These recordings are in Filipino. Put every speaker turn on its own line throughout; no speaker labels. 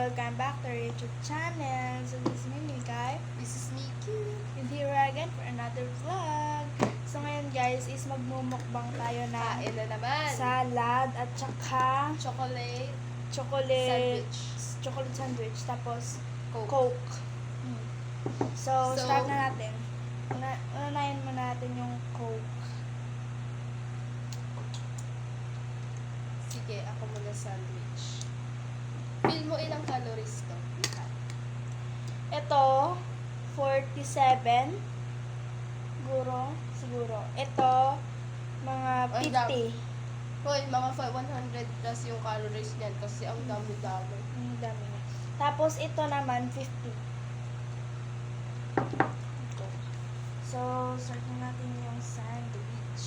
welcome back to our YouTube channel. So this is me, Mikay.
This is Nikki.
And here we are again for another vlog. So ngayon guys is magmumukbang tayo na
Kain na naman.
salad at saka
Chocolate.
chocolate
Sandwich.
chocolate sandwich tapos
Coke.
Coke. So,
So,
start na natin. Unahin muna natin yung Coke.
Sige, ako muna sandwich. Feel mo ilang calories to?
Ito, 47. Siguro. Ito, mga
Ang
50.
Hoy, mga 100 plus yung calories niyan kasi ang dami-dami.
Ang dami niya. Tapos, ito naman, 50. Ito. So, start na natin yung sandwich.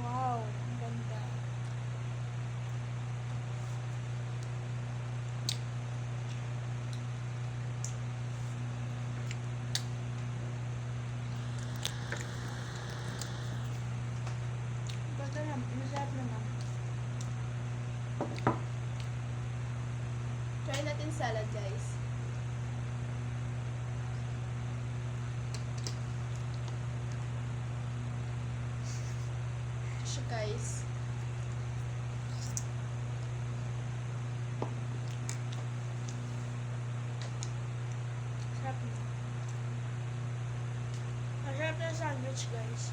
Wow, ang ganda. Basta naman, masarap naman.
Try natin salad, guys. Siya, guys.
Sarap na. Masarap na sandwich, guys.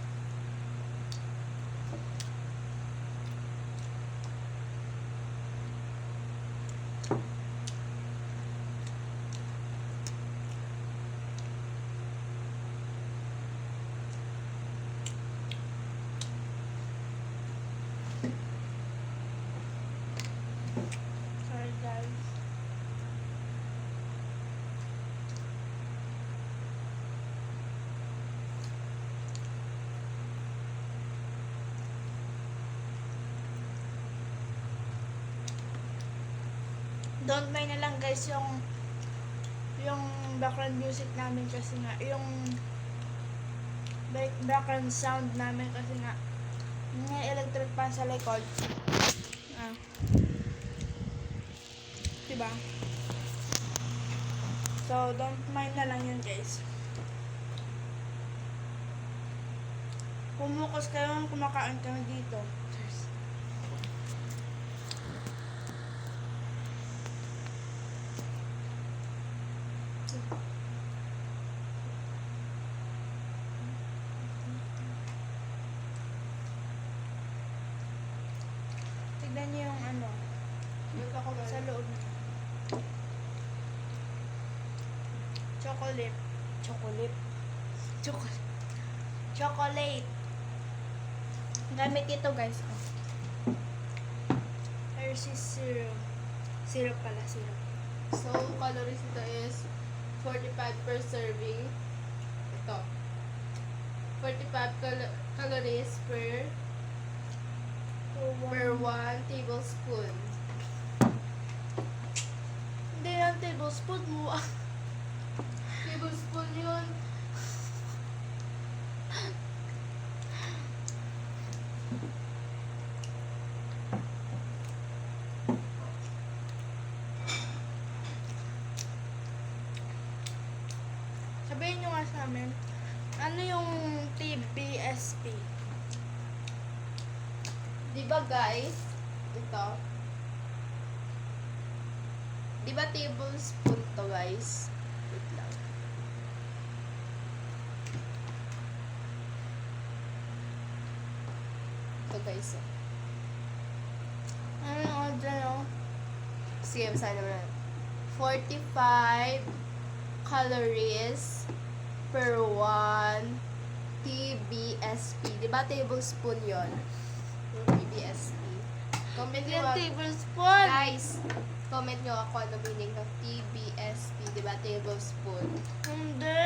Sorry, guys. Don't mind na lang guys yung background music namin kasi nga yung background sound namin kasi nga may electric fan sa likod. Ah. Diba? So, don't mind na lang yun guys. Pumukas kayo kumakain kami dito. Tignan niyo yung ano,
Yung ako
sa loob na. Chocolate. Chocolate. Gamit ito guys. Oh. Hershey's syrup. Syrup pala, syrup.
So, calories ito is 45 per serving. Ito. 45 calories per 1 tablespoon.
Hindi yan tablespoon mo.
Tablespoon yun.
Sabihin nyo nga sa amin, ano yung TBSP?
Diba guys, ito. Diba tablespoon to guys? Wait lang. Ito guys. Oh.
Ano yung order, no?
Sige, basahin naman natin. 45 calories per 1 TBSP. Diba tablespoon yon? Yung TBSP. Comment
Hindi
nyo
yan
ako.
tablespoon.
Guys, comment nyo ako ano meaning ng TBSP. Diba tablespoon?
Hindi.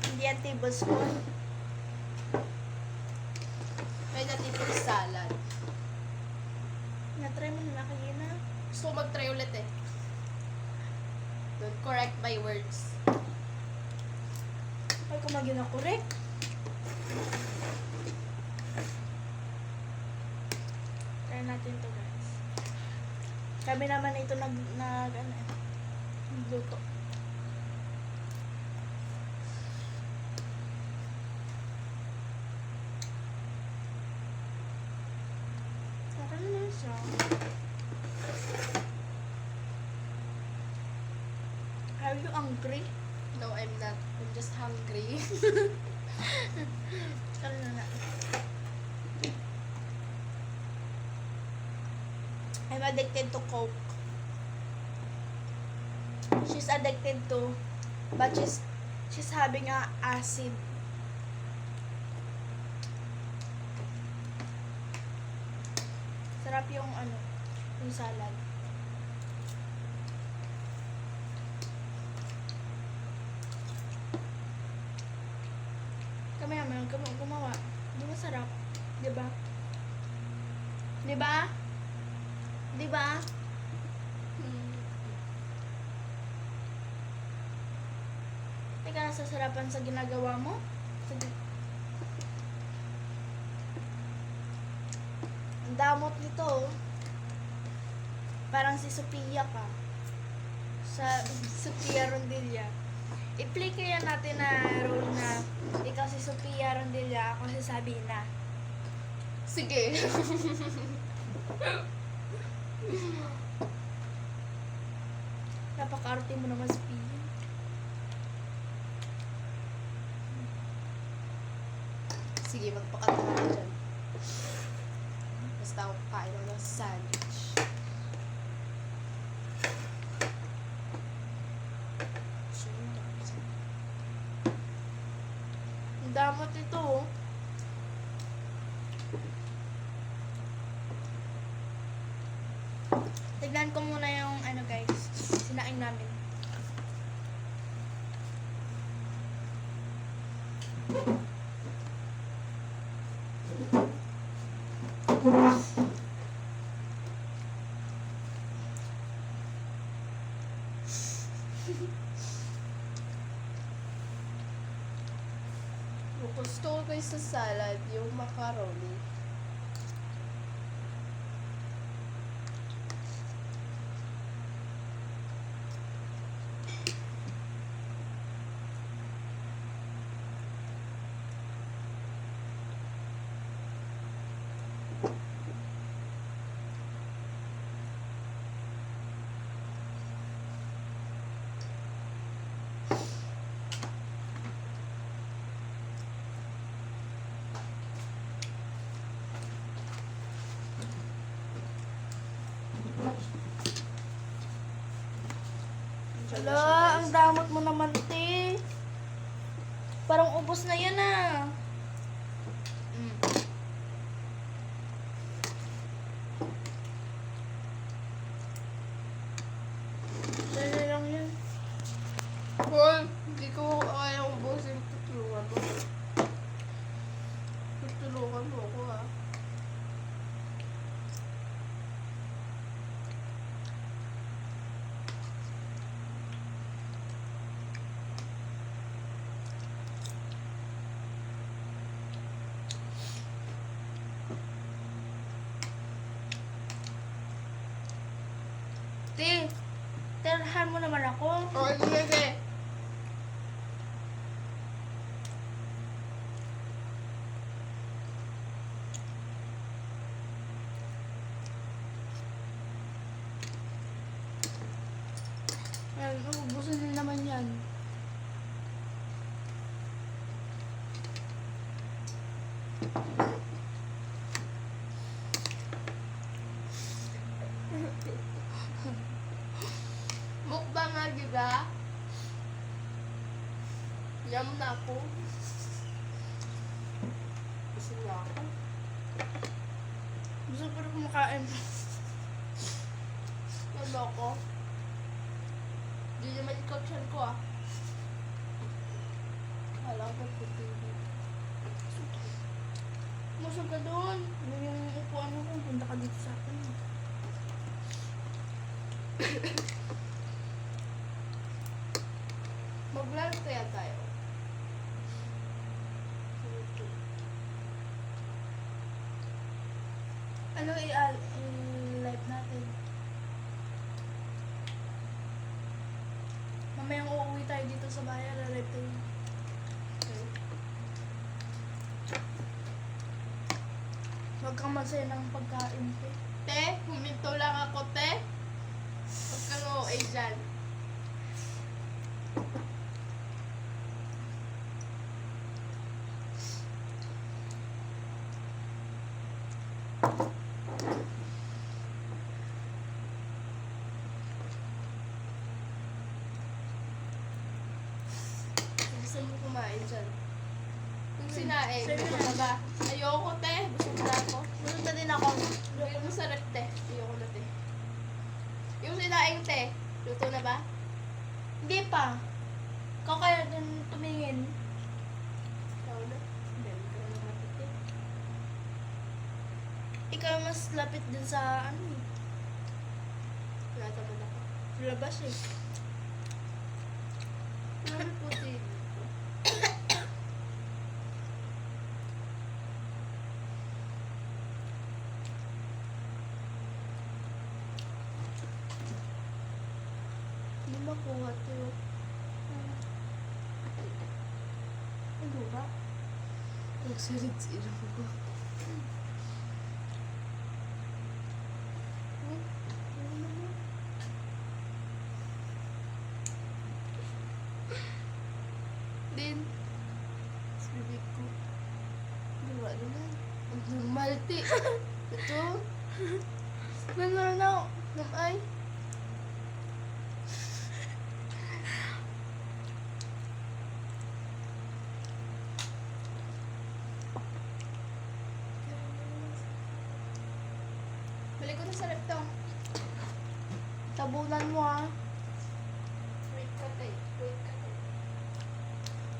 Hindi yan tablespoon.
Try natin yung salad.
Na-try mo na kanina.
Gusto ko mag-try ulit eh. Don't correct my words.
Ay, kung mag-correct. Kami naman ito nagluto. Sarap na siya. Are you hungry?
No, I'm not. I'm just hungry.
Ano na. I'm addicted to Coke. She's addicted to, but she's having a acid. Sarap yung yung salad. Kami naman, gumawa. Di ba sarap? Di ba? Di ba? Di ba? Teka, nasasarapan sa ginagawa mo? Ang damot nito, oh. Parang si Sophia ka. Sa Sophia Rondilla. I-play kaya natin na role na ikaw si Sophia Rondilla, ako si Sabina.
Sige.
Napaka-arte mo naman, Sophia.
Sige, magpakatawa ka dyan. Basta ako kain ako ng sandwich.
Ang damot ito, oh. Tignan ko muna yung guys, sinaing namin.
Gusto ko kayo sa salad, yung macaroni.
Hala, ang damot mo naman, te. Parang ubos na yan, ah. Dali lang yan.
Hoy, hindi ko kaya ubusin. Tutulungan mo. Tutulungan mo ako, ha.
Te, tirahan mo naman ako.
O, sige.
Ay, ubusin na naman yan.
Mukbang nga, diba? Yum na ako. Gusto na ako.
Gusto ko rin kumakain.
Ano ako? Hindi naman ikaw chan ko, ah. Kala ko putili.
Musog ka doon. Yun yung upuan mo kung punta ka dito sa akin.
Mag-vlog kaya tayo.
Ano i-live natin? Mamayang uuwi tayo dito sa bayan, lalagay. Huwag kang masaya ng pagkain, te.
Te, huminto lang ako, te. Huwag kang OA dyan. Gusto mo kumain dyan? Yung sinaing,
Sige
gusto
na.
ka ba? Ayoko, te. Gusto na ako.
Gusto na din ako.
Lagyan mo sa rep, te. Ayoko na, te. Yung sinaing, te. Luto na ba?
Hindi pa. Ikaw kaya din tumingin.
Ikaw na. Hindi, ikaw na mati, te.
Ikaw mas lapit din sa ano eh.
Wala naman ako.
Sa labas eh.
Ano po, te? Hindi makuha, te.
Ano ba?
Nagsalit si Iro ko. Din. Sabi ko. Gawa na. Ang normal, te. Ito.
Ganun na.
Ay. Balik ko na sa rep to.
Tabunan mo ah.
Wait ka, te. Wait ka, te.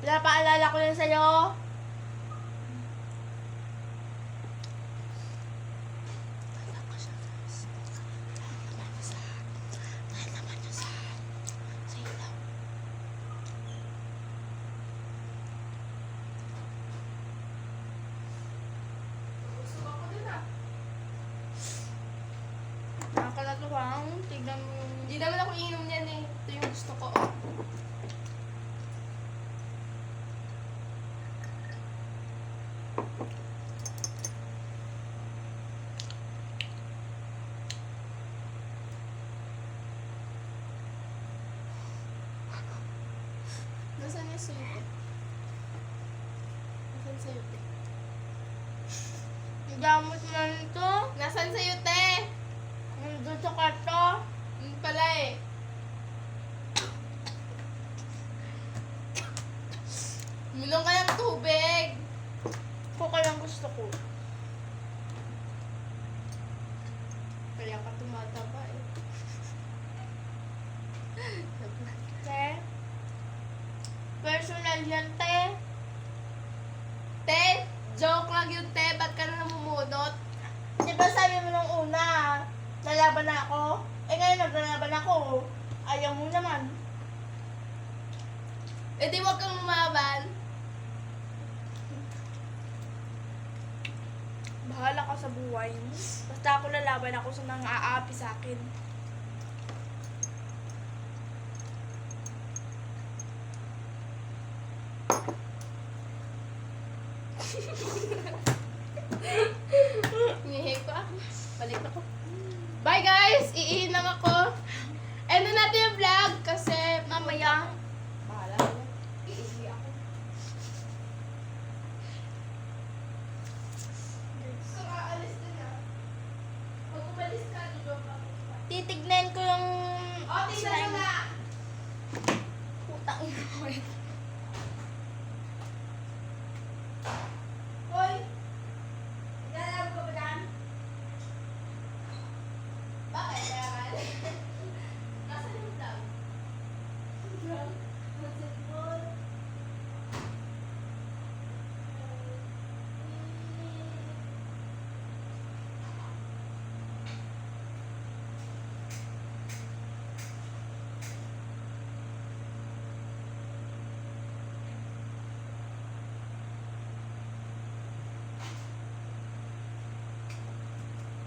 Pinapaalala ko yan sa'yo.
Gusto ako din, ah.
Nakakalatuwang. Tignan mo yung...
Hindi naman ako inom niyan, eh. Ito yung gusto ko, oh. Nasaan yung suyot? Nasaan sa'yo, te?
Ang gamot na nito.
Nasaan sa'yo, te?
Nandun sa kwarto.
Yun pala, eh. Minom ka ng tubig.
Ako kayang gusto ko.
Kaya ka tumataba, eh.
Te. Personal yan, te.
Te, joke lang yun, te. Ba't ka na namumunot?
Di ba sabi mo nung una, lalaban na ako? Eh ngayon naglalaban ako. Ayaw mo naman.
Eh di wag kang lumaban.
Bahala ka sa buhay mo. Basta ako lalaban ako sa nang aapi sa akin.